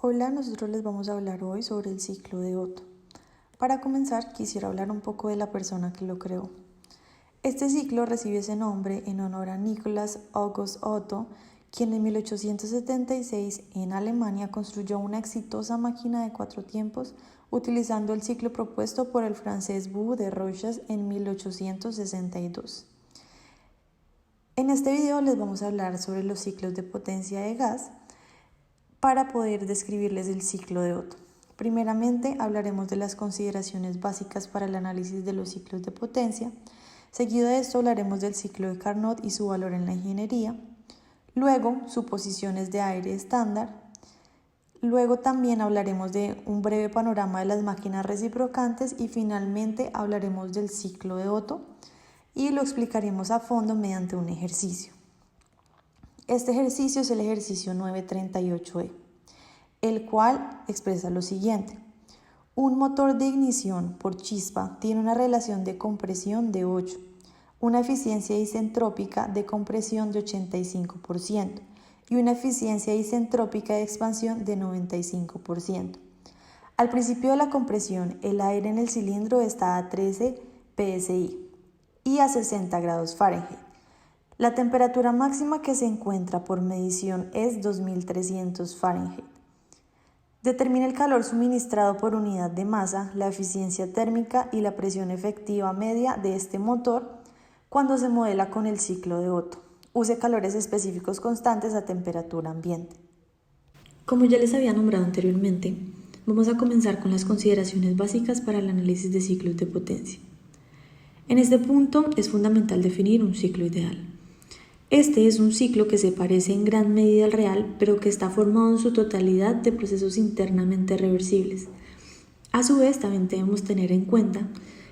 Hola, nosotros les vamos a hablar hoy sobre el ciclo de Otto. Para comenzar, quisiera hablar un poco de la persona que lo creó. Este ciclo recibe ese nombre en honor a Nikolaus August Otto, quien en 1876 en Alemania construyó una exitosa máquina de 4 tiempos utilizando el ciclo propuesto por el francés Bou de Roches en 1862. En este video les vamos a hablar sobre los ciclos de potencia de gas para poder describirles el ciclo de Otto. Primeramente hablaremos de las consideraciones básicas para el análisis de los ciclos de potencia. Seguido de esto hablaremos del ciclo de Carnot y su valor en la ingeniería. Luego, suposiciones de aire estándar. Luego también hablaremos de un breve panorama de las máquinas reciprocantes y finalmente hablaremos del ciclo de Otto y lo explicaremos a fondo mediante un ejercicio. Este ejercicio es el ejercicio 938E, el cual expresa lo siguiente. Un motor de ignición por chispa tiene una relación de compresión de 8, una eficiencia isentrópica de compresión de 85% y una eficiencia isentrópica de expansión de 95%. Al principio de la compresión, el aire en el cilindro está a 13 psi y a 60 grados Fahrenheit. La temperatura máxima que se encuentra por medición es 2300 Fahrenheit. Determina el calor suministrado por unidad de masa, la eficiencia térmica y la presión efectiva media de este motor cuando se modela con el ciclo de Otto. Use calores específicos constantes a temperatura ambiente. Como ya les había nombrado anteriormente, vamos a comenzar con las consideraciones básicas para el análisis de ciclos de potencia. En este punto es fundamental definir un ciclo ideal. Este es un ciclo que se parece en gran medida al real, pero que está formado en su totalidad de procesos internamente reversibles. A su vez, también debemos tener en cuenta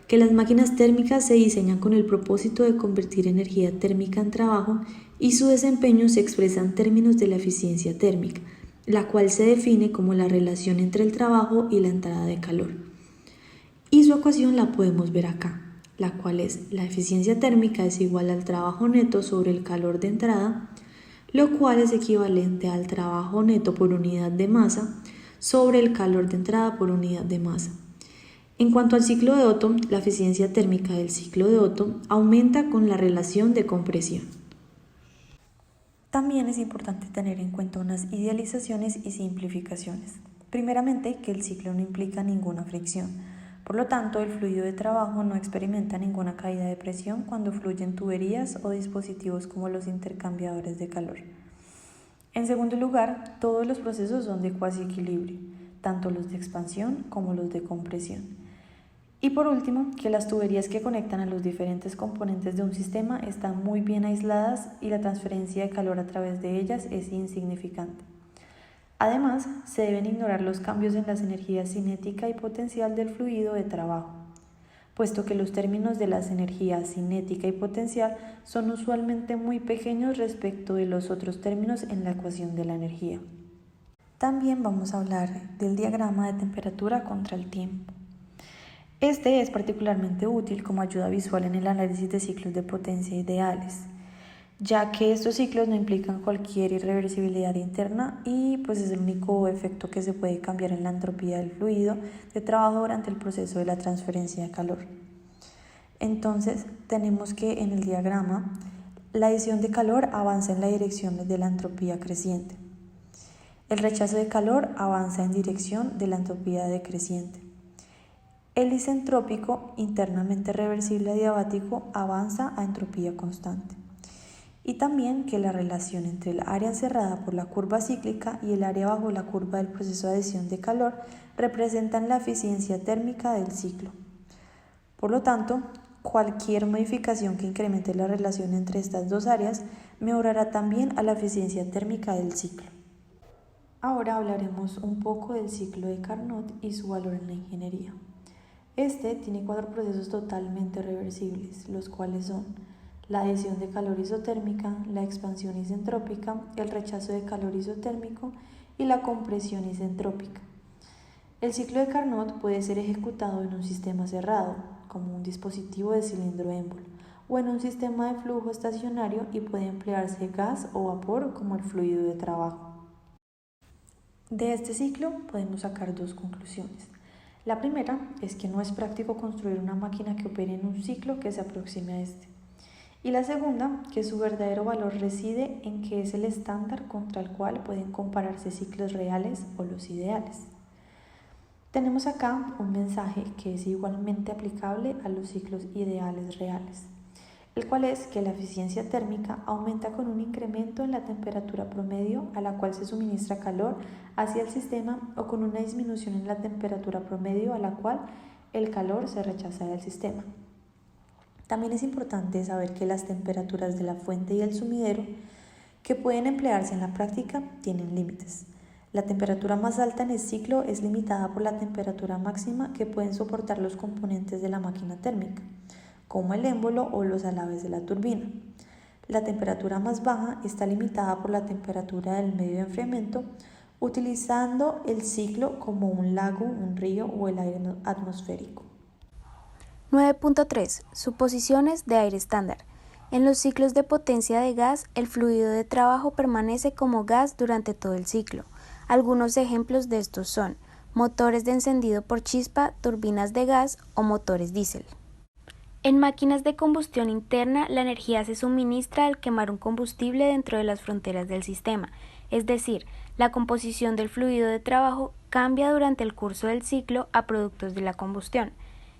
que las máquinas térmicas se diseñan con el propósito de convertir energía térmica en trabajo y su desempeño se expresa en términos de la eficiencia térmica, la cual se define como la relación entre el trabajo y la entrada de calor. Y su ecuación la podemos ver acá, la cual es la eficiencia térmica es igual al trabajo neto sobre el calor de entrada, lo cual es equivalente al trabajo neto por unidad de masa sobre el calor de entrada por unidad de masa. En cuanto al ciclo de Otto, la eficiencia térmica del ciclo de Otto aumenta con la relación de compresión. También es importante tener en cuenta unas idealizaciones y simplificaciones. Primeramente, que el ciclo no implica ninguna fricción. Por lo tanto, el fluido de trabajo no experimenta ninguna caída de presión cuando fluye en tuberías o dispositivos como los intercambiadores de calor. En segundo lugar, todos los procesos son de cuasi equilibrio, tanto los de expansión como los de compresión. Y por último, que las tuberías que conectan a los diferentes componentes de un sistema están muy bien aisladas y la transferencia de calor a través de ellas es insignificante. Además, se deben ignorar los cambios en las energías cinética y potencial del fluido de trabajo, puesto que los términos de las energías cinética y potencial son usualmente muy pequeños respecto de los otros términos en la ecuación de la energía. También vamos a hablar del diagrama de temperatura contra el tiempo. Este es particularmente útil como ayuda visual en el análisis de ciclos de potencia ideales, ya que estos ciclos no implican cualquier irreversibilidad interna y pues es el único efecto que se puede cambiar en la entropía del fluido de trabajo durante el proceso de la transferencia de calor. Entonces tenemos que en el diagrama la adición de calor avanza en la dirección de la entropía creciente. El rechazo de calor avanza en dirección de la entropía decreciente. El isentrópico internamente reversible adiabático avanza a entropía constante. Y también que la relación entre el área encerrada por la curva cíclica y el área bajo la curva del proceso de adición de calor representan la eficiencia térmica del ciclo. Por lo tanto, cualquier modificación que incremente la relación entre estas dos áreas mejorará también a la eficiencia térmica del ciclo. Ahora hablaremos un poco del ciclo de Carnot y su valor en la ingeniería. Este tiene 4 procesos totalmente reversibles, los cuales son la adición de calor isotérmica, la expansión isentrópica, el rechazo de calor isotérmico y la compresión isentrópica. El ciclo de Carnot puede ser ejecutado en un sistema cerrado, como un dispositivo de cilindro émbolo, o en un sistema de flujo estacionario y puede emplearse gas o vapor como el fluido de trabajo. De este ciclo podemos sacar dos conclusiones. La primera es que no es práctico construir una máquina que opere en un ciclo que se aproxime a este. Y la segunda, que su verdadero valor reside en que es el estándar contra el cual pueden compararse ciclos reales o los ideales. Tenemos acá un mensaje que es igualmente aplicable a los ciclos ideales reales, el cual es que la eficiencia térmica aumenta con un incremento en la temperatura promedio a la cual se suministra calor hacia el sistema o con una disminución en la temperatura promedio a la cual el calor se rechaza del sistema. También es importante saber que las temperaturas de la fuente y el sumidero que pueden emplearse en la práctica tienen límites. La temperatura más alta en el ciclo es limitada por la temperatura máxima que pueden soportar los componentes de la máquina térmica, como el émbolo o los alaves de la turbina. La temperatura más baja está limitada por la temperatura del medio de enfriamiento, utilizando el ciclo como un lago, un río o el aire atmosférico. 9.3. Suposiciones de aire estándar. En los ciclos de potencia de gas, el fluido de trabajo permanece como gas durante todo el ciclo. Algunos ejemplos de estos son motores de encendido por chispa, turbinas de gas o motores diésel. En máquinas de combustión interna, la energía se suministra al quemar un combustible dentro de las fronteras del sistema, es decir, la composición del fluido de trabajo cambia durante el curso del ciclo a productos de la combustión.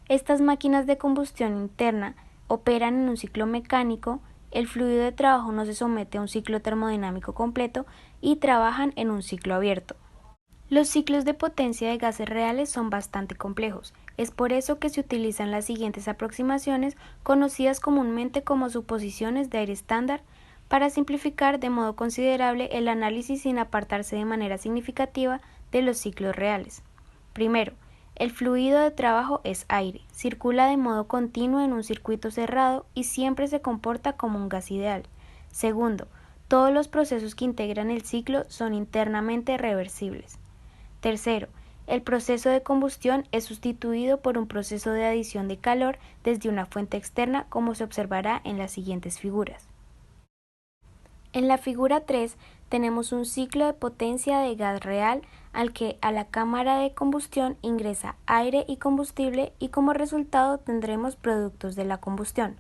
Estas máquinas de combustión interna operan en un ciclo mecánico, el fluido de trabajo no se somete a un ciclo termodinámico completo y trabajan en un ciclo abierto. Los ciclos de potencia de gases reales son bastante complejos, es por eso que se utilizan las siguientes aproximaciones, conocidas comúnmente como suposiciones de aire estándar, para simplificar de modo considerable el análisis sin apartarse de manera significativa de los ciclos reales. Primero, el fluido de trabajo es aire, circula de modo continuo en un circuito cerrado y siempre se comporta como un gas ideal. Segundo, todos los procesos que integran el ciclo son internamente reversibles. Tercero, el proceso de combustión es sustituido por un proceso de adición de calor desde una fuente externa, como se observará en las siguientes figuras. En la figura 3 tenemos un ciclo de potencia de gas real al que a la cámara de combustión ingresa aire y combustible y como resultado tendremos productos de la combustión.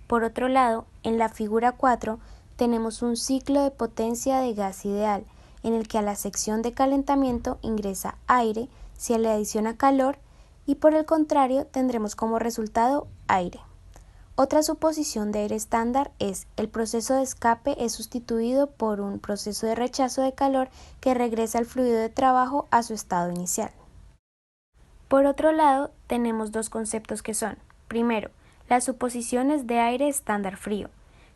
Por otro lado, en la figura 4 tenemos un ciclo de potencia de gas ideal en el que a la sección de calentamiento ingresa aire, se le adiciona calor y por el contrario tendremos como resultado aire. Otra suposición de aire estándar es el proceso de escape es sustituido por un proceso de rechazo de calor que regresa el fluido de trabajo a su estado inicial. Por otro lado, tenemos dos conceptos que son, primero, las suposiciones de aire estándar frío.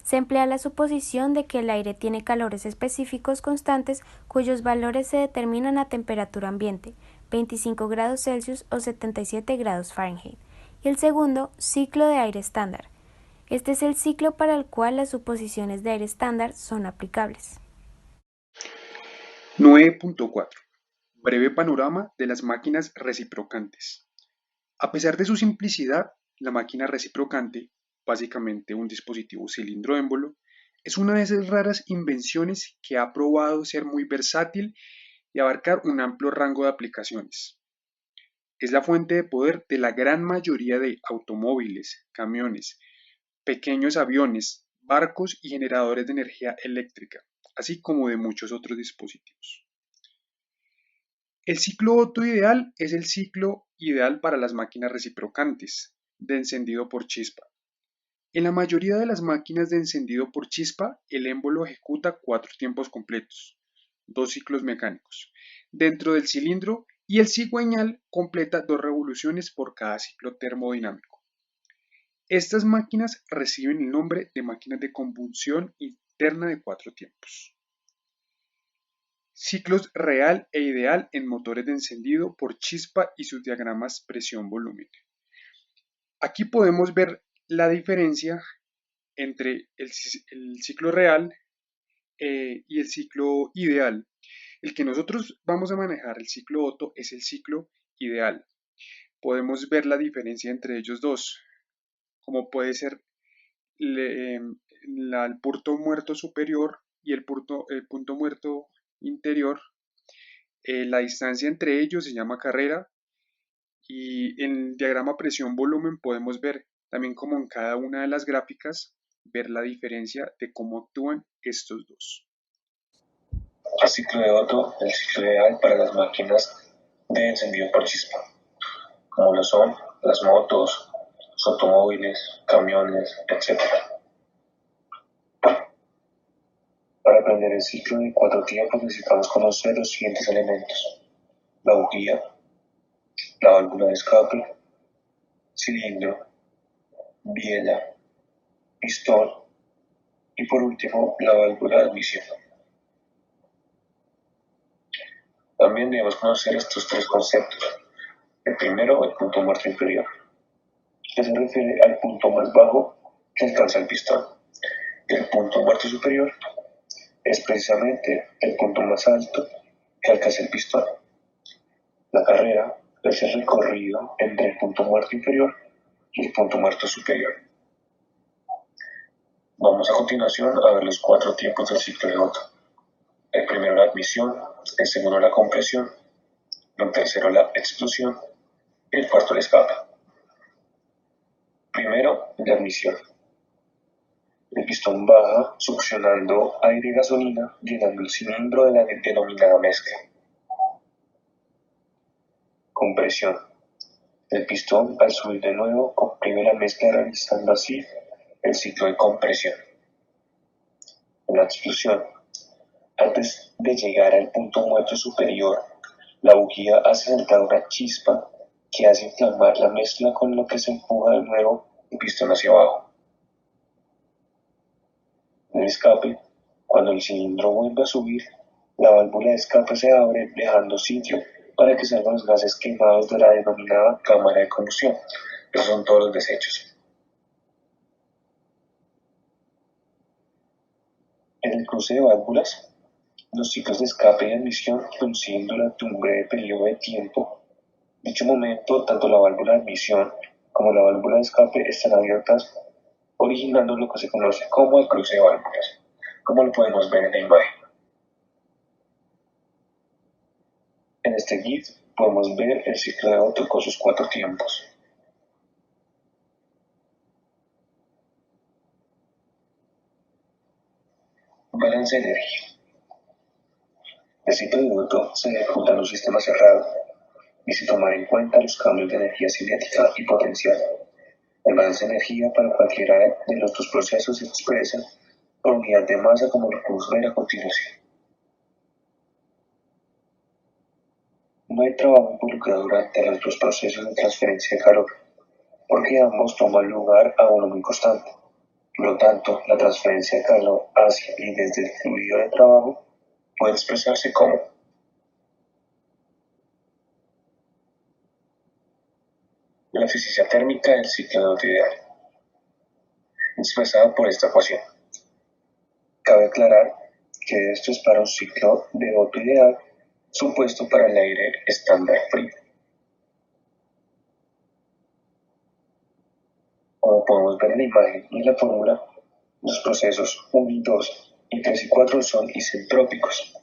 Se emplea la suposición de que el aire tiene calores específicos constantes cuyos valores se determinan a temperatura ambiente, 25 grados Celsius o 77 grados Fahrenheit. Y el segundo, ciclo de aire estándar. Este es el ciclo para el cual las suposiciones de aire estándar son aplicables. 9.4. Breve panorama de las máquinas reciprocantes. A pesar de su simplicidad, la máquina reciprocante, básicamente un dispositivo cilindro-émbolo, es una de esas raras invenciones que ha probado ser muy versátil y abarcar un amplio rango de aplicaciones. Es la fuente de poder de la gran mayoría de automóviles, camiones, pequeños aviones, barcos y generadores de energía eléctrica, así como de muchos otros dispositivos. El ciclo Otto ideal es el ciclo ideal para las máquinas reciprocantes de encendido por chispa. En la mayoría de las máquinas de encendido por chispa, el émbolo ejecuta 4 tiempos completos, 2 ciclos mecánicos, dentro del cilindro y el cigüeñal completa 2 revoluciones por cada ciclo termodinámico. Estas máquinas reciben el nombre de máquinas de combustión interna de 4 tiempos. Ciclos real e ideal en motores de encendido por chispa y sus diagramas presión-volumen. Aquí podemos ver la diferencia entre el ciclo real y el ciclo ideal. El que nosotros vamos a manejar, el ciclo Otto, es el ciclo ideal. Podemos ver la diferencia entre ellos dos, como puede ser el punto muerto superior y el punto muerto interior La distancia entre ellos se llama carrera y en el diagrama presión-volumen podemos ver también como en cada una de las gráficas ver la diferencia de cómo actúan estos dos. El ciclo de Otto, el ciclo ideal para las máquinas de encendido por chispa, como lo son las motos, los automóviles, camiones, etc. Para aprender el ciclo de 4 tiempos necesitamos conocer los siguientes elementos: la bujía, la válvula de escape, cilindro, biela, pistón y por último la válvula de admisión. También debemos conocer estos 3 conceptos. El primero, el punto muerto inferior, que se refiere al punto más bajo que alcanza el pistón. Y el punto muerto superior es precisamente el punto más alto que alcanza el pistón. La carrera es el recorrido entre el punto muerto inferior y el punto muerto superior. Vamos a continuación a ver los 4 tiempos del ciclo de Otto. El primero la admisión, el segundo la compresión, el tercero la explosión y el cuarto el escape. Primero, la admisión. El pistón baja succionando aire y gasolina, llenando el cilindro de la denominada mezcla. Compresión. El pistón, al subir de nuevo, comprime la mezcla, realizando así el ciclo de compresión. En la explosión. Antes de llegar al punto muerto superior, la bujía hace saltar una chispa que hace inflamar la mezcla, con lo que se empuja de nuevo el pistón hacia abajo. En el escape, cuando el cilindro vuelve a subir, la válvula de escape se abre, dejando sitio para que salgan los gases quemados de la denominada cámara de combustión. Esos son todos los desechos. En el cruce de válvulas, los ciclos de escape y admisión coinciden durante un breve periodo de tiempo. En dicho momento, tanto la válvula de admisión como la válvula de escape están abiertas, originando lo que se conoce como el cruce de válvulas, como lo podemos ver en la imagen. En este GIF podemos ver el ciclo de Otto con sus 4 tiempos. Balance de energía. El ciclo de Otto se ejecuta en un sistema cerrado y sin tomar en cuenta los cambios de energía cinética y potencial. El balance de energía para cualquiera de los 2 procesos se expresa por unidad de masa, como lo podemos ver a continuación. No hay trabajo involucrado durante los 2 procesos de transferencia de calor, porque ambos toman lugar a volumen constante. Por lo tanto, la transferencia de calor hacia y desde el fluido de trabajo puede expresarse como la eficiencia térmica del ciclo de Otto ideal, expresada por esta ecuación. Cabe aclarar que esto es para un ciclo de Otto ideal supuesto para el aire estándar frío. Como podemos ver en la imagen y en la fórmula, los procesos 1 y 2 y 3 y 4 son isentrópicos.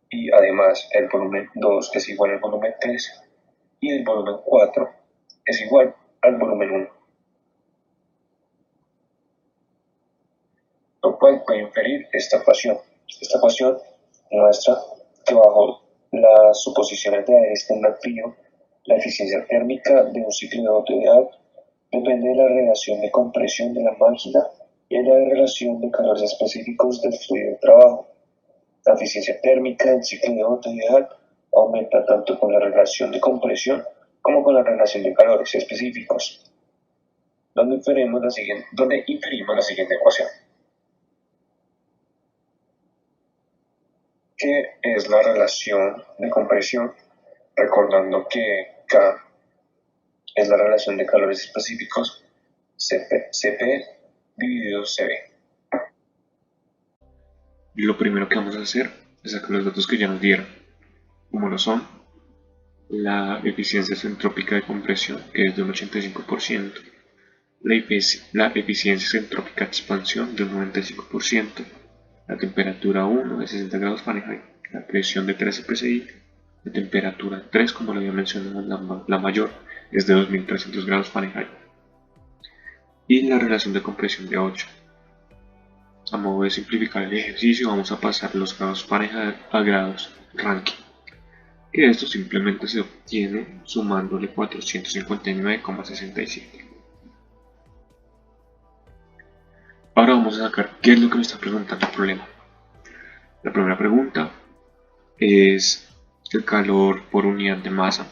Y además el volumen 2 es igual al volumen 3 y el volumen 4 es igual al volumen 1. Lo cual puede inferir esta ecuación. Esta ecuación muestra que bajo las suposiciones de aire estándar frío, la eficiencia térmica de un ciclo de Otto ideal depende de la relación de compresión de la máquina y de la relación de calores específicos del fluido de trabajo. La eficiencia térmica del ciclo de Otto ideal aumenta tanto con la relación de compresión como con la relación de calores específicos, donde inferimos la siguiente ecuación, que es la relación de compresión, recordando que K es la relación de calores específicos, Cp dividido Cv. Lo primero que vamos a hacer es sacar los datos que ya nos dieron, como lo son la eficiencia isentrópica de compresión, que es de un 85%, la eficiencia isentrópica de expansión de un 95%, la temperatura 1 de 60 grados Fahrenheit, la presión de 13 psi, la temperatura 3, como lo había mencionado, la mayor, es de 2300 grados Fahrenheit, y la relación de compresión de 8. A modo de simplificar el ejercicio, vamos a pasar los grados Fahrenheit a grados Rankine, que esto simplemente se obtiene sumándole 459,67. Ahora vamos a sacar qué es lo que me está preguntando el problema. La primera pregunta es el calor por unidad de masa.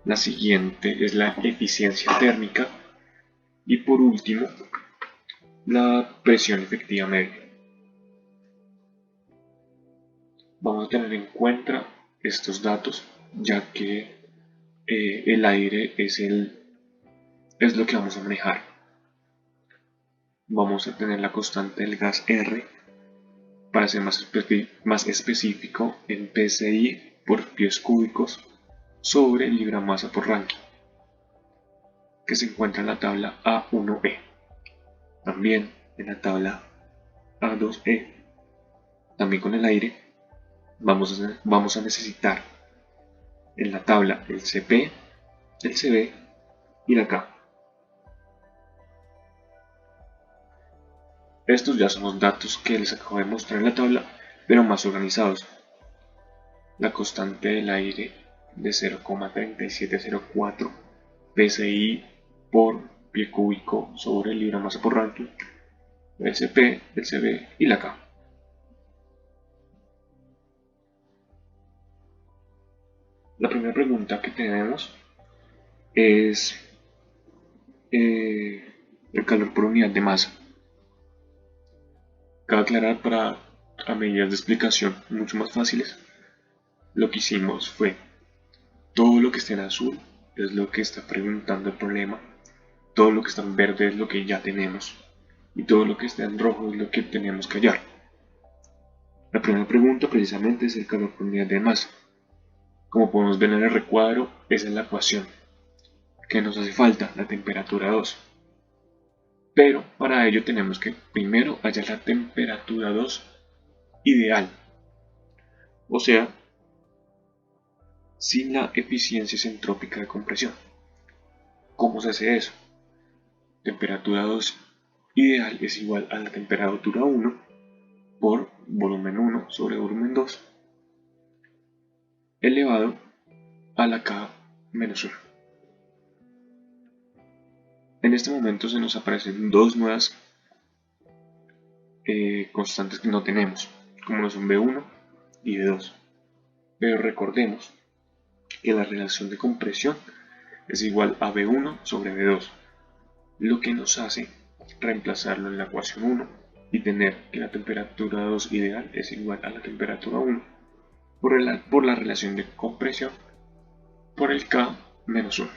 La siguiente es la eficiencia térmica. Y por último, la presión efectiva media. Vamos a tener en cuenta estos datos, ya que el aire es lo que vamos a manejar. Vamos a tener la constante del gas R, para ser más específico, en psi por pies cúbicos sobre libra masa por Rankine, que se encuentra en la tabla A1E. También en la tabla A2E, también con el aire, vamos a necesitar en la tabla el CP, el CB y la K. Estos ya son los datos que les acabo de mostrar en la tabla, pero más organizados. La constante del aire de 0,3704 psi por pie cúbico sobre libra masa por Rankine, el CP, el CB y la K. La primera pregunta que tenemos es el calor por unidad de masa. Cabe aclarar, para a medidas de explicación mucho más fáciles, lo que hicimos fue todo lo que está en azul es lo que está preguntando el problema, todo lo que está en verde es lo que ya tenemos y todo lo que está en rojo es lo que tenemos que hallar. La primera pregunta precisamente es el calor por unidad de masa. Como podemos ver en el recuadro, esa es la ecuación que nos hace falta, la temperatura 2. Pero para ello tenemos que primero hallar la temperatura 2 ideal, o sea, sin la eficiencia isentrópica de compresión. ¿Cómo se hace eso? Temperatura 2 ideal es igual a la temperatura 1 por volumen 1 sobre volumen 2 elevado a la K menos 1. En este momento se nos aparecen dos nuevas constantes que no tenemos, como lo son B1 y B2. Pero recordemos que la relación de compresión es igual a B1 sobre B2, lo que nos hace reemplazarlo en la ecuación 1 y tener que la temperatura 2 ideal es igual a la temperatura 1 por la relación de compresión por el K menos 1.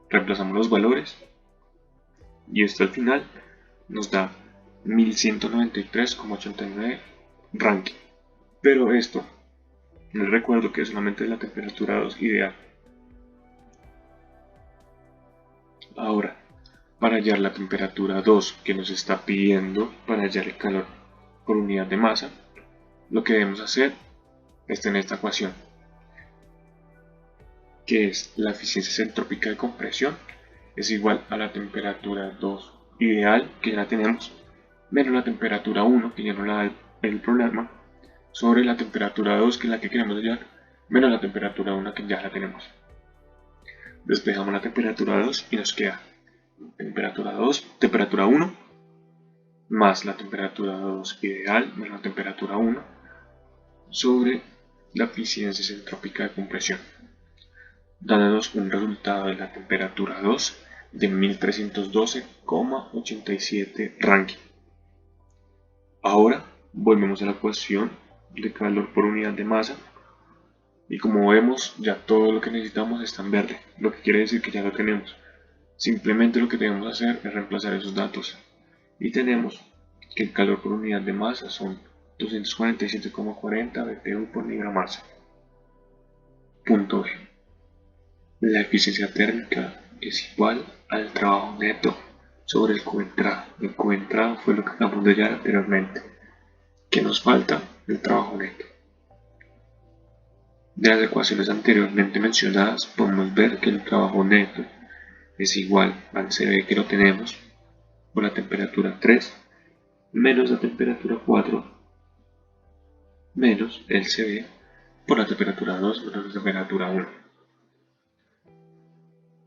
Reemplazamos los valores y esto al final nos da 1193,89 Rankine. Pero esto, les recuerdo que es solamente la temperatura 2 ideal. Ahora, para hallar la temperatura 2 que nos está pidiendo para hallar el calor por unidad de masa, lo que debemos hacer es tener esta ecuación, que es la eficiencia isentrópica de compresión es igual a la temperatura 2 ideal, que ya la tenemos, menos la temperatura 1, que ya no la da el problema, sobre la temperatura 2, que es la que queremos hallar, menos la temperatura 1, que ya la tenemos. Despejamos la temperatura 2 y nos queda temperatura 1 más la temperatura 2 ideal menos la temperatura 1 sobre la eficiencia isentrópica de compresión, dándonos un resultado de la temperatura 2 de 1312,87 Rankine. Ahora volvemos a la ecuación de calor por unidad de masa y como vemos ya todo lo que necesitamos está en verde, lo que quiere decir que ya lo tenemos. Simplemente lo que debemos hacer es reemplazar esos datos y tenemos que el calor por unidad de masa son 247,40 BTU por libra masa. Punto B. La eficiencia térmica es igual al trabajo neto sobre el coentrado. El coentrado fue lo que acabamos de hallar anteriormente. ¿Qué nos falta? El trabajo neto. De las ecuaciones anteriormente mencionadas podemos ver que el trabajo neto es igual al CB que lo tenemos por la temperatura 3 menos la temperatura 4 menos el CB por la temperatura 2 menos la temperatura 1.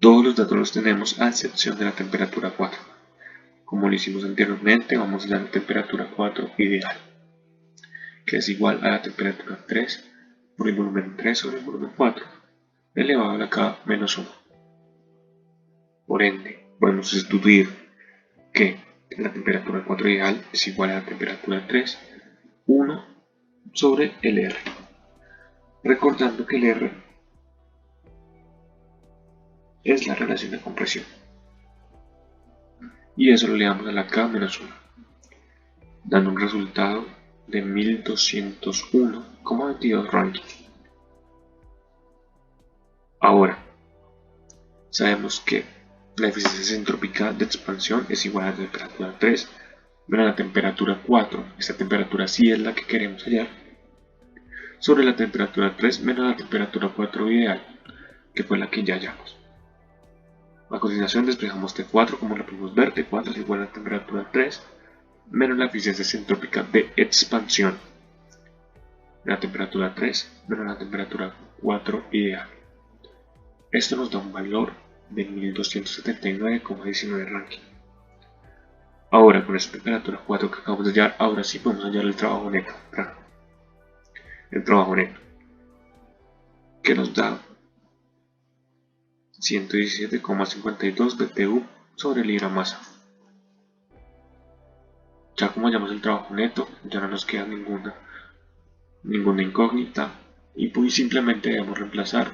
Todos los datos los tenemos a excepción de la temperatura 4. Como lo hicimos anteriormente, vamos a dar la temperatura 4 ideal, que es igual a la temperatura 3 por el volumen 3 sobre el volumen 4, elevado a la K menos 1. Por ende, podemos sustituir que la temperatura 4 ideal es igual a la temperatura 3, 1 sobre el R. Recordando que el R es la relación de compresión. Y eso lo elevamos a la K menos 1, dando un resultado de 1201,22 Rankine. Ahora, sabemos que la eficiencia isentrópica de expansión es igual a la temperatura 3 menos la temperatura 4, esta temperatura sí es la que queremos hallar, sobre la temperatura 3 menos la temperatura 4 ideal, que fue la que ya hallamos. A continuación despejamos T4, como lo podemos ver, T4 es igual a la temperatura 3 menos la eficiencia isentrópica de expansión, la temperatura 3 menos la temperatura 4 ideal. Esto nos da un valor de 1279,19 Rankine. Ahora, con esta temperatura 4 que acabamos de hallar, ahora sí podemos hallar el trabajo neto. El trabajo neto, que nos da 117,52 BTU sobre libra masa. Ya como hallamos el trabajo neto, ya no nos queda ninguna incógnita y pues simplemente debemos reemplazar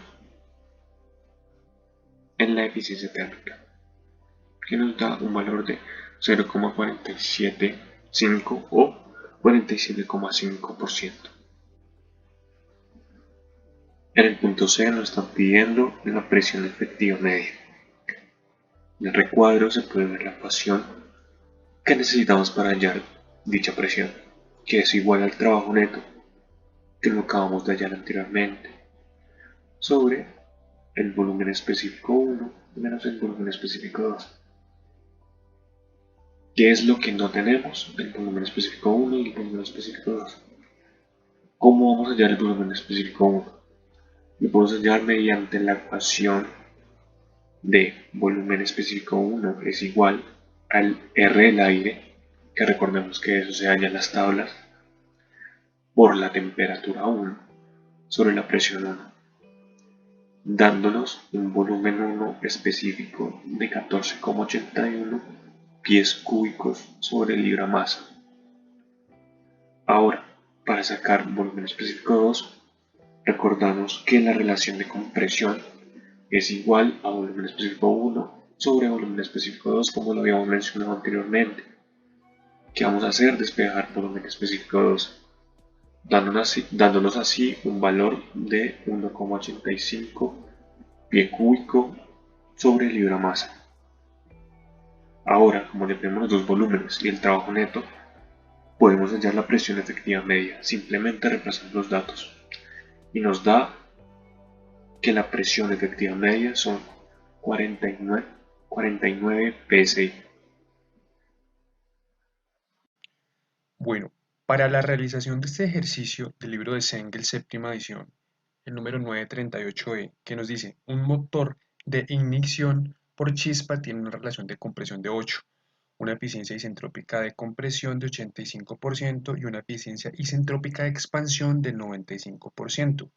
en la eficiencia térmica, que nos da un valor de 0,475 o 47,5%. En el punto C nos están pidiendo la presión efectiva media. En el recuadro se puede ver la ecuación que necesitamos para hallar dicha presión, que es igual al trabajo neto, que lo acabamos de hallar anteriormente, sobre el volumen específico 1 menos el volumen específico 2. ¿Qué es lo que no tenemos? El volumen específico 1 y el volumen específico 2. ¿Cómo vamos a hallar el volumen específico 1? Lo podemos hallar mediante la ecuación de volumen específico 1 es igual al R del aire, que recordemos que eso se halla en las tablas, por la temperatura 1 sobre la presión 1, dándonos un volumen 1 específico de 14,81 pies cúbicos sobre libra masa. Ahora, para sacar volumen específico 2, recordamos que la relación de compresión es igual a volumen específico 1 sobre volumen específico 2, como lo habíamos mencionado anteriormente. ¿Qué vamos a hacer? Despejar volumen específico 2, dándonos así un valor de 1,85 pie cúbico sobre libra masa. Ahora, como le tenemos los dos volúmenes y el trabajo neto, podemos hallar la presión efectiva media, simplemente reemplazando los datos, y nos da que la presión efectiva media son 49 psi. Bueno, para la realización de este ejercicio del libro de Sengel, séptima edición, el número 938E, que nos dice, un motor de ignición por chispa tiene una relación de compresión de 8, una eficiencia isentrópica de compresión de 85% y una eficiencia isentrópica de expansión del 95%.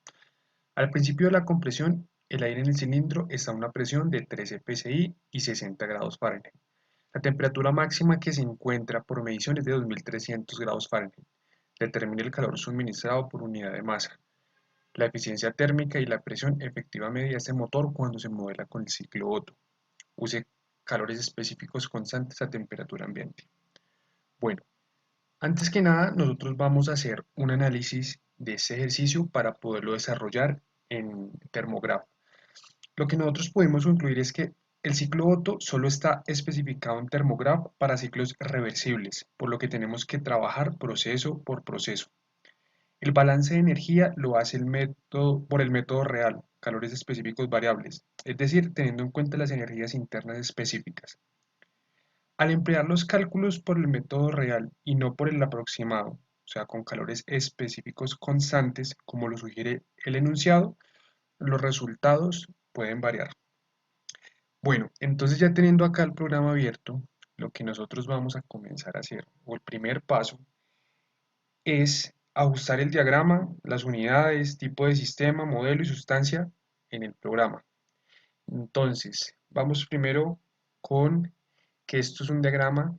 Al principio de la compresión, el aire en el cilindro está a una presión de 13 psi y 60 grados Fahrenheit. La temperatura máxima que se encuentra por medición es de 2300 grados Fahrenheit. Determine el calor suministrado por unidad de masa. La eficiencia térmica y la presión efectiva media de este motor cuando se modela con el ciclo Otto. Use calores específicos constantes a temperatura ambiente. Bueno, antes que nada, nosotros vamos a hacer un análisis de este ejercicio para poderlo desarrollar en termógrafo. Lo que nosotros podemos concluir es que el ciclo Otto solo está especificado en Thermograph para ciclos reversibles, por lo que tenemos que trabajar proceso por proceso. El balance de energía lo hace por el método real, calores específicos variables, es decir, teniendo en cuenta las energías internas específicas. Al emplear los cálculos por el método real y no por el aproximado, o sea, con calores específicos constantes, como lo sugiere el enunciado, los resultados pueden variar. Bueno, entonces ya teniendo acá el programa abierto, lo que nosotros vamos a comenzar a hacer, o el primer paso, es ajustar el diagrama, las unidades, tipo de sistema, modelo y sustancia en el programa. Entonces, vamos primero con que esto es un diagrama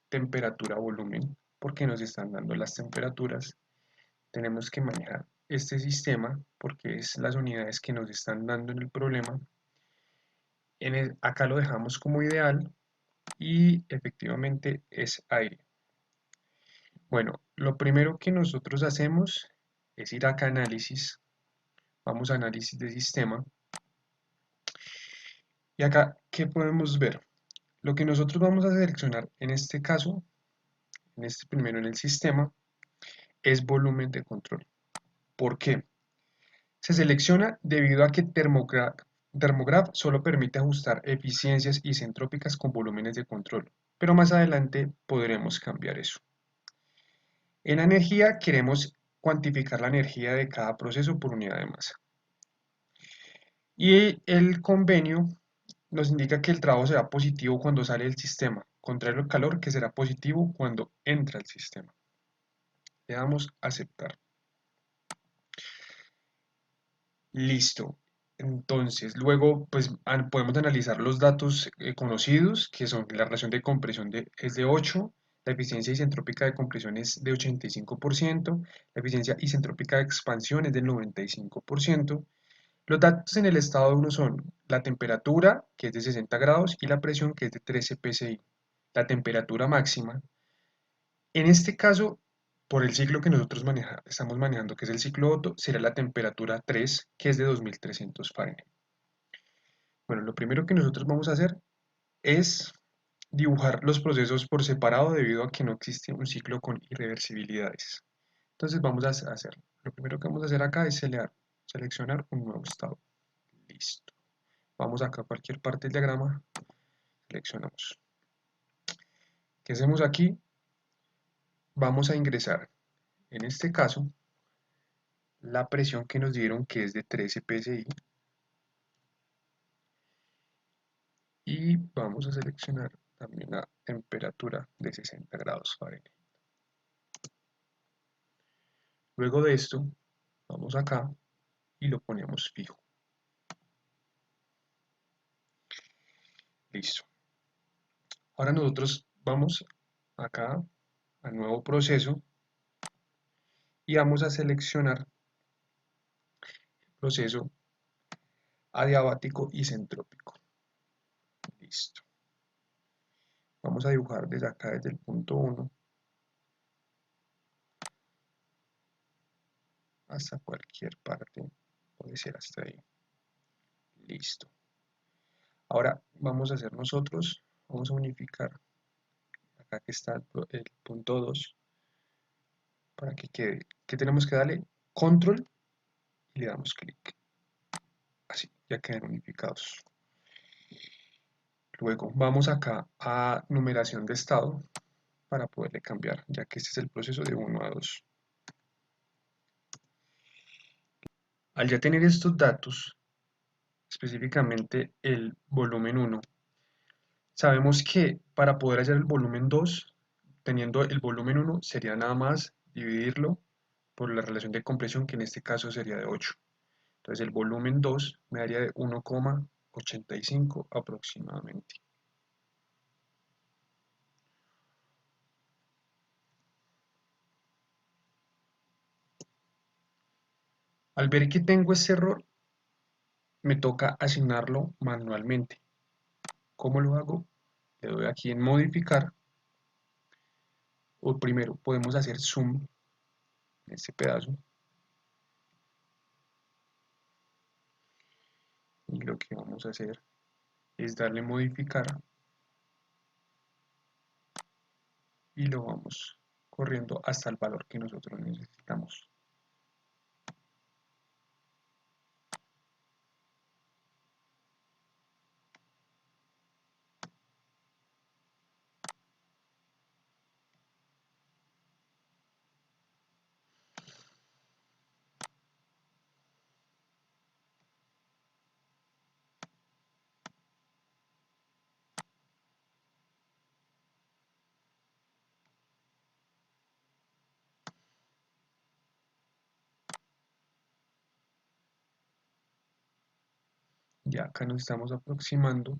temperatura-volumen, porque nos están dando las temperaturas. Tenemos que manejar este sistema porque es las unidades que nos están dando en el problema. Acá lo dejamos como ideal y efectivamente es aire. Bueno, lo primero que nosotros hacemos es ir acá a análisis, vamos a análisis de sistema y acá, ¿qué podemos ver? Lo que nosotros vamos a seleccionar en este caso, primero en el sistema, es volumen de control. ¿Por qué? Se selecciona debido a que Thermograph solo permite ajustar eficiencias isentrópicas con volúmenes de control, pero más adelante podremos cambiar eso. En la energía queremos cuantificar la energía de cada proceso por unidad de masa. Y el convenio nos indica que el trabajo será positivo cuando sale del sistema, contrario al calor que será positivo cuando entra al sistema. Le damos a aceptar. Listo. Entonces, luego pues, podemos analizar los datos conocidos, que son la relación de compresión es de 8, la eficiencia isentrópica de compresión es de 85%, la eficiencia isentrópica de expansión es del 95%. Los datos en el estado 1 son la temperatura, que es de 60 grados, y la presión, que es de 13 psi. La temperatura máxima. En este caso, por el ciclo que nosotros estamos manejando, que es el ciclo Otto, será la temperatura 3, que es de 2300 Fahrenheit. Bueno, lo primero que nosotros vamos a hacer es dibujar los procesos por separado debido a que no existe un ciclo con irreversibilidades. Entonces vamos a hacerlo. Lo primero que vamos a hacer acá es seleccionar un nuevo estado. Listo. Vamos acá a cualquier parte del diagrama, seleccionamos. ¿Qué hacemos aquí? Vamos a ingresar, en este caso, la presión que nos dieron, que es de 13 psi, y vamos a seleccionar también la temperatura de 60 grados Fahrenheit. Luego de esto, vamos acá y lo ponemos fijo. Listo. Ahora nosotros vamos acá a nuevo proceso y vamos a seleccionar el proceso adiabático isentrópico. Listo. Vamos a dibujar desde acá, desde el punto 1 hasta cualquier parte, puede ser hasta ahí. Listo. Ahora vamos a hacer nosotros, vamos a unificar acá que está el punto 2 para que quede. ¿Qué tenemos que darle? Control y le damos clic. Así, ya quedan unificados. Luego vamos acá a numeración de estado para poderle cambiar, ya que este es el proceso de 1 a 2. Al ya tener estos datos, específicamente el volumen 1, sabemos que para poder hallar el volumen 2, teniendo el volumen 1, sería nada más dividirlo por la relación de compresión, que en este caso sería de 8. Entonces el volumen 2 me daría de 1,85 aproximadamente. Al ver que tengo ese error, me toca asignarlo manualmente. ¿Cómo lo hago? Le doy aquí en modificar. O primero podemos hacer zoom en este pedazo. Y lo que vamos a hacer es darle modificar y lo vamos corriendo hasta el valor que nosotros necesitamos. Ya acá nos estamos aproximando.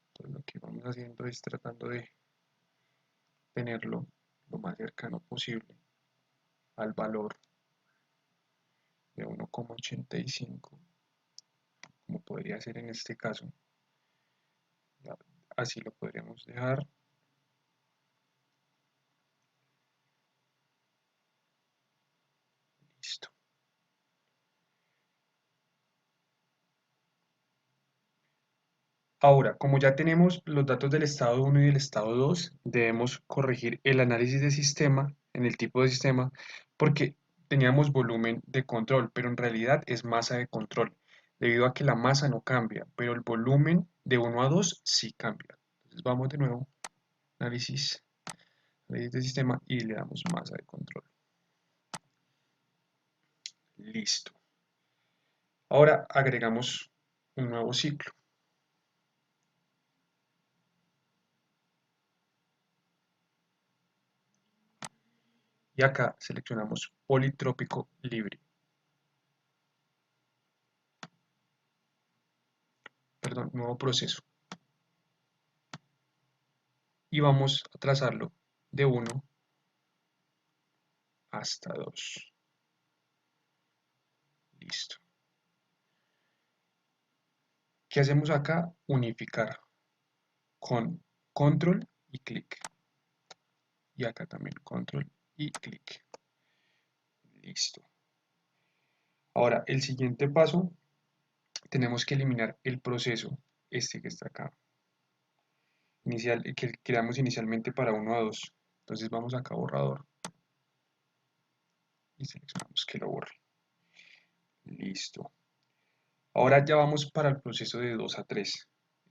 Entonces lo que vamos haciendo es tratando de tenerlo lo más cercano posible al valor de 1,85, como podría ser en este caso. Ya, así lo podríamos dejar. Listo. Ahora, como ya tenemos los datos del estado 1 y del estado 2, debemos corregir el análisis de sistema en el tipo de sistema porque teníamos volumen de control, pero en realidad es masa de control, debido a que la masa no cambia, pero el volumen de 1 a 2 sí cambia. Entonces vamos de nuevo, análisis de sistema y le damos masa de control. Listo. Ahora agregamos un nuevo ciclo. Y acá seleccionamos politrópico libre. Perdón, nuevo proceso. Y vamos a trazarlo de 1 hasta 2. Listo. ¿Qué hacemos acá? Unificar con control y clic. Y acá también control y clic. Listo. Ahora, el siguiente paso, tenemos que eliminar el proceso, este que está acá. Que creamos inicialmente para 1 a 2. Entonces vamos acá a borrador. Y seleccionamos que lo borre. Listo. Ahora ya vamos para el proceso de 2 a 3.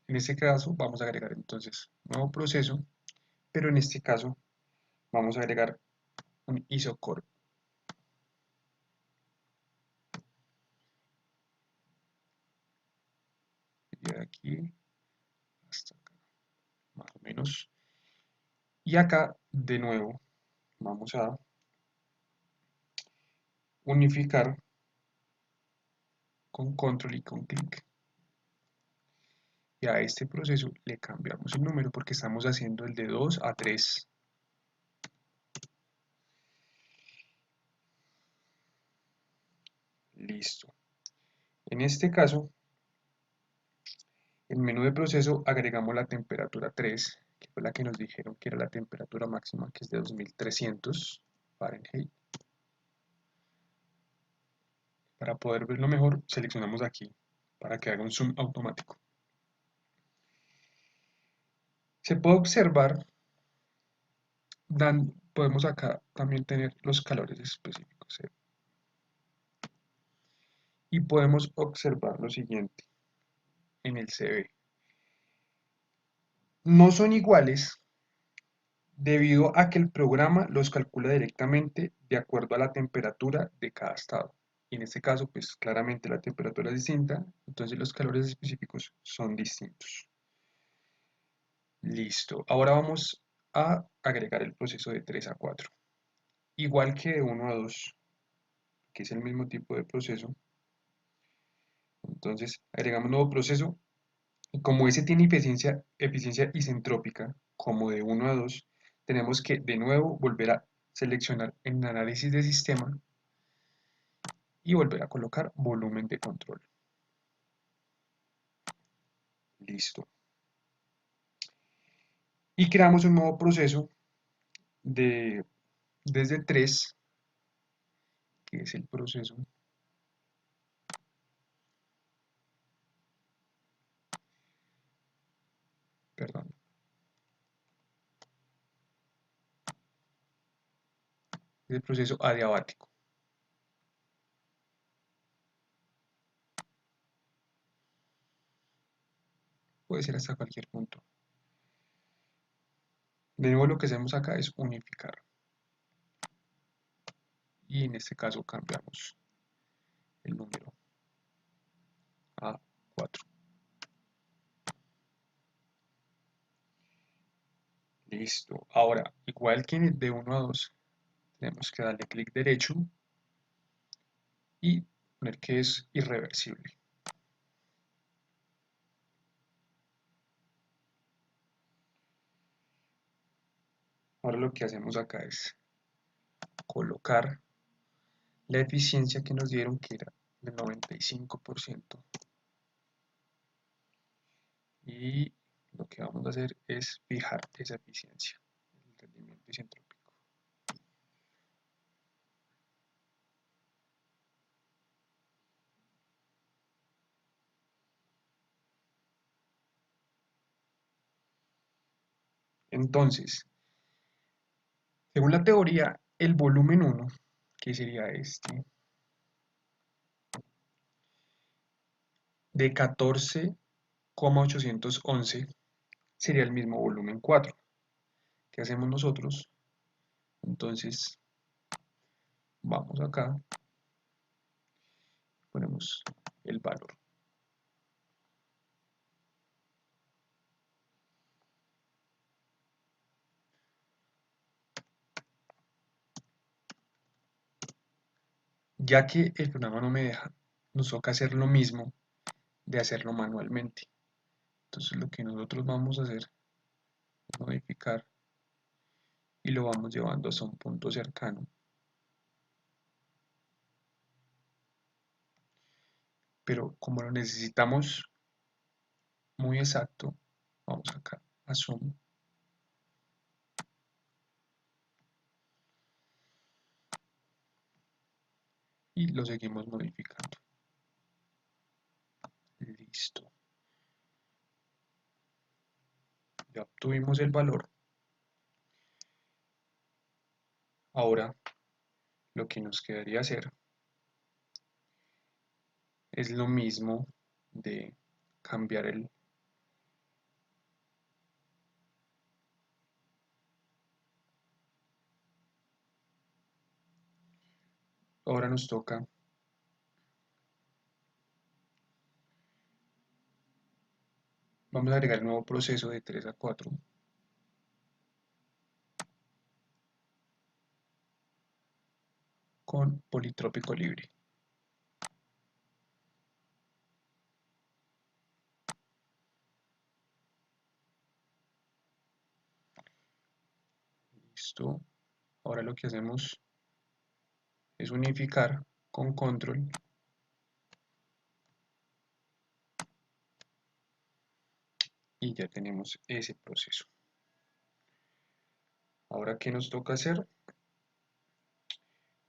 En este caso vamos a agregar entonces nuevo proceso, pero en este caso vamos a agregar un isocorp. Y de aquí hasta acá, más o menos. Y acá de nuevo vamos a unificar con control y con clic. Y a este proceso le cambiamos el número porque estamos haciendo el de 2 a 3. Listo. En este caso, en menú de proceso agregamos la temperatura 3, que fue la que nos dijeron que era la temperatura máxima, que es de 2300 Fahrenheit. Para poder verlo mejor, seleccionamos aquí, para que haga un zoom automático. Se puede observar, podemos acá también tener los calores específicos. Y podemos observar lo siguiente en el CV. No son iguales debido a que el programa los calcula directamente de acuerdo a la temperatura de cada estado. Y en este caso, pues claramente la temperatura es distinta, entonces los calores específicos son distintos. Listo. Ahora vamos a agregar el proceso de 3 a 4. Igual que de 1 a 2, que es el mismo tipo de proceso. Entonces agregamos nuevo proceso. Y como ese tiene eficiencia isentrópica, como de 1 a 2, tenemos que de nuevo volver a seleccionar en análisis de sistema y volver a colocar volumen de control. Listo. Y creamos un nuevo proceso desde 3, que es el proceso perdón. Es el proceso adiabático. Puede ser hasta cualquier punto. De nuevo lo que hacemos acá es unificar. Y en este caso cambiamos el número a 4. Listo. Ahora, igual que en el de 1 a 2, tenemos que darle clic derecho y poner que es irreversible. Ahora lo que hacemos acá es colocar la eficiencia que nos dieron, que era del 95%. Y lo que vamos a hacer es fijar esa eficiencia, el rendimiento isentrópico. Entonces, según la teoría, el volumen 1, que sería este, de 14,811, sería el mismo volumen 4. ¿Qué hacemos nosotros? Entonces, vamos acá, ponemos el valor. Ya que el programa no me deja, nos toca hacer lo mismo de hacerlo manualmente. Entonces lo que nosotros vamos a hacer es modificar y lo vamos llevando hasta un punto cercano. Pero como lo necesitamos muy exacto, vamos acá a Zoom. Y lo seguimos modificando. Listo. Ya obtuvimos el valor. Ahora lo que nos quedaría hacer es lo mismo de cambiar el ahora nos toca vamos a agregar el nuevo proceso de 3 a 4 con politrópico libre. Listo. Ahora lo que hacemos es unificar con control y ya tenemos ese proceso. Ahora, ¿qué nos toca hacer?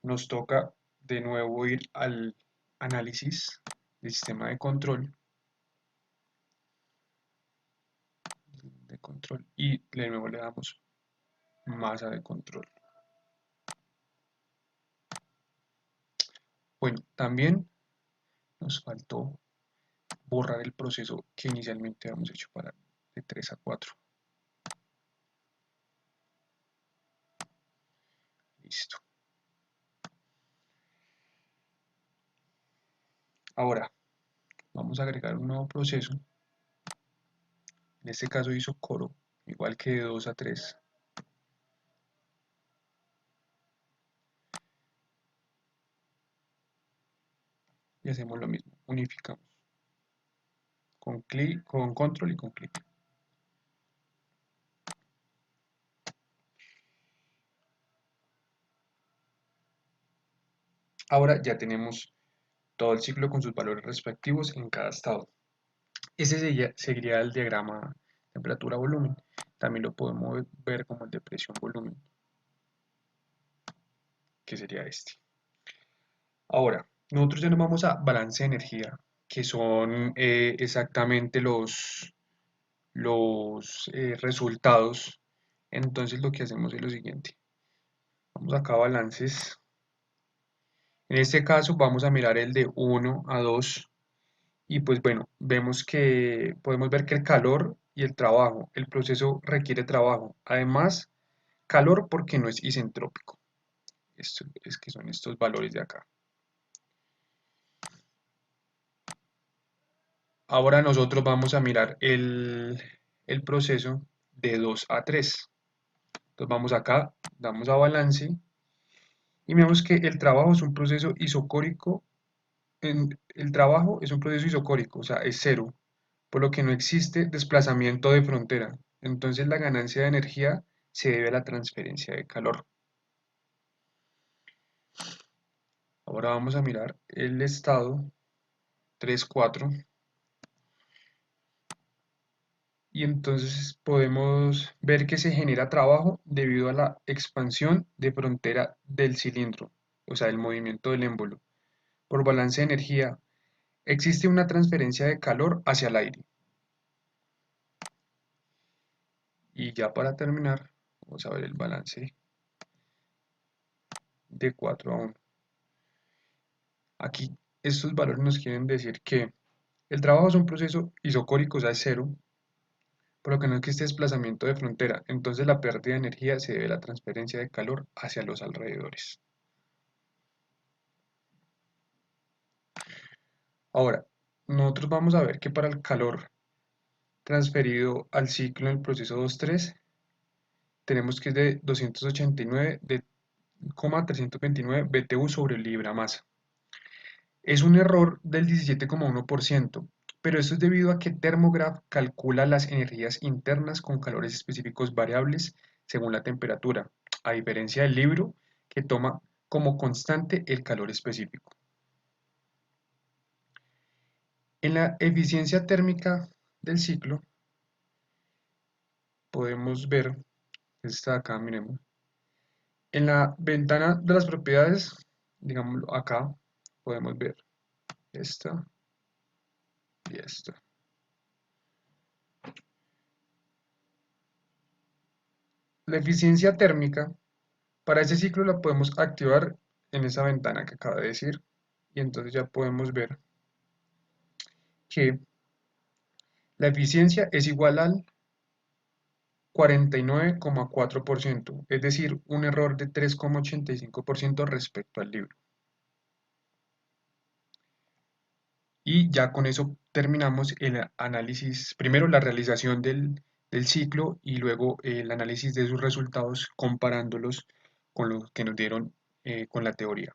Nos toca de nuevo ir al análisis del sistema de control y de nuevo le damos masa de control. Bueno, también nos faltó borrar el proceso que inicialmente habíamos hecho para de 3 a 4. Listo. Ahora vamos a agregar un nuevo proceso. En este caso hizo coro, igual que de 2 a 3. Y hacemos lo mismo, unificamos con clic, con control y con clic. Ahora ya tenemos todo el ciclo con sus valores respectivos en cada estado. Ese seguiría el diagrama temperatura-volumen. También lo podemos ver como el de presión-volumen, que sería este. Ahora, nosotros ya nos vamos a balance de energía, que son exactamente los los resultados, entonces lo que hacemos es lo siguiente. Vamos acá a balances. En este caso vamos a mirar el de 1 a 2 y pues bueno, podemos ver que el calor y el trabajo, el proceso requiere trabajo. Además, calor porque no es isentrópico. Esto es que son estos valores de acá. Ahora nosotros vamos a mirar el proceso de 2 a 3. Entonces vamos acá, damos a balance y vemos que el trabajo es un proceso isocórico. El trabajo es un proceso isocórico, o sea, es cero, por lo que no existe desplazamiento de frontera. Entonces la ganancia de energía se debe a la transferencia de calor. Ahora vamos a mirar el estado 3, 4. Y entonces podemos ver que se genera trabajo debido a la expansión de frontera del cilindro, o sea, el movimiento del émbolo. Por balance de energía, existe una transferencia de calor hacia el aire. Y ya para terminar, vamos a ver el balance de 4 a 1. Aquí estos valores nos quieren decir que el trabajo es un proceso isocórico, o sea, es cero, por lo que no existe desplazamiento de frontera. Entonces la pérdida de energía se debe a la transferencia de calor hacia los alrededores. Ahora, nosotros vamos a ver que para el calor transferido al ciclo en el proceso 2.3 tenemos que es de 289,329 BTU sobre libra masa. Es un error del 17,1%, pero esto es debido a que Thermograph calcula las energías internas con calores específicos variables según la temperatura, a diferencia del libro que toma como constante el calor específico. En la eficiencia térmica del ciclo podemos ver, esta de acá, miremos, en la ventana de las propiedades, digámoslo acá, podemos ver esta y esta. La eficiencia térmica, para ese ciclo la podemos activar en esa ventana que acaba de decir, y entonces ya podemos ver que la eficiencia es igual al 49,4%, es decir, un error de 3,85% respecto al libro. Y ya con eso terminamos el análisis, primero la realización del ciclo y luego el análisis de sus resultados comparándolos con lo que nos dieron con la teoría.